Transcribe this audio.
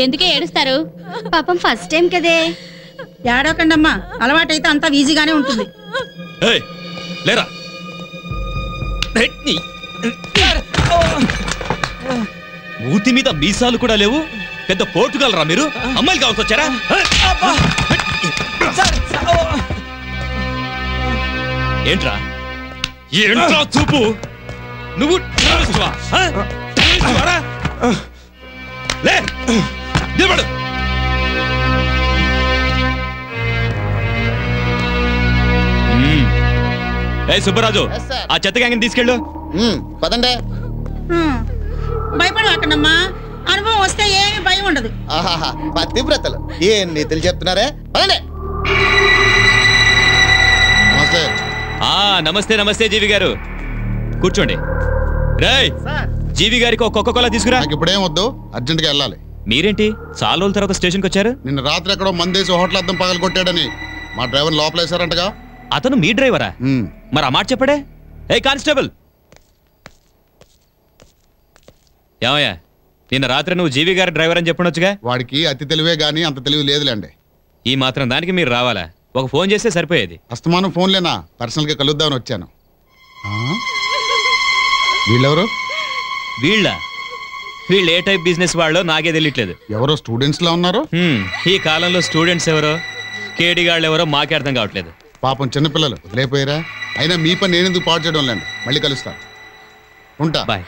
ఎందుకే ఏడుస్తారు? పాపం ఫస్ట్ టైం కదే. ఏడవకండమ్మా, అలవాటైతే అంతా ఈజీగానే ఉంటుంది. లేరా మూతి మీద మీసాలు కూడా లేవు, పెద్ద పోర్టుగలరా మీరు? అమ్మాయిలు కావాల్సి వచ్చారా? ఏంట్రా ఏంట్రా చూపు? నువ్వు నిలబడు. సుబ్బరాజు, ఆ చెత్త గ్యాంగ్ తీసుకెళ్ళు. పదండి. భయపడకండమ్మా, అనుభవం వస్తే ఏమి భయం ఉండదు. పతివ్రతలు ఏం నీతులు చెప్తున్నారే. పదండి. నమస్తే. నమస్తే నమస్తే జీవి గారు, కూర్చోండి. రేయ్, జీవి గారికి ఒక కోకోకోలా తీసుకురా. ఇప్పుడేం వద్దు, అర్జెంట్ గా వెళ్ళాలి. మీరేంటి చాలా రోజుల తర్వాత స్టేషన్ కి వచ్చారు? నిన్న రాత్రి ఎక్కడో మందేసి హోటల్ అద్దం పగలు కొట్టాడని మా డ్రైవర్ లోపలేశారంటగా. అతను మీ డ్రైవరా? మరి ఆ మాట చెప్పడే. ఏ కానిస్టేబుల్, ఏమయ్యా నిన్న రాత్రి నువ్వు జీవి గారి డ్రైవర్ అని చెప్పనొచ్చుగా? వాడికి అతి తెలివే గానీ అంత తెలివి లేదులేండి. ఈ మాత్రం దానికి మీరు రావాలా? ఒక ఫోన్ చేస్తే సరిపోయేది. అస్తమానం ఫోన్లేనా, పర్సనల్ గా కలుద్దామని వచ్చాను. వీళ్ళెవరు? వీళ్ళు ఏ టైప్ బిజినెస్ వాళ్ళో నాకే తెలియట్లేదు. ఎవరో స్టూడెంట్స్ లా ఉన్నారు. ఈ కాలంలో స్టూడెంట్స్ ఎవరో కేడిగాళ్ళు ఎవరో మాకే అర్థం కావట్లేదు. పాపం చిన్నపిల్లలు వదిలేపోయారా? అయినా మీ పని నేనెందుకు పాడు చేయడం లేండి. మళ్ళీ కలుస్తాను, ఉంటా. బాయ్.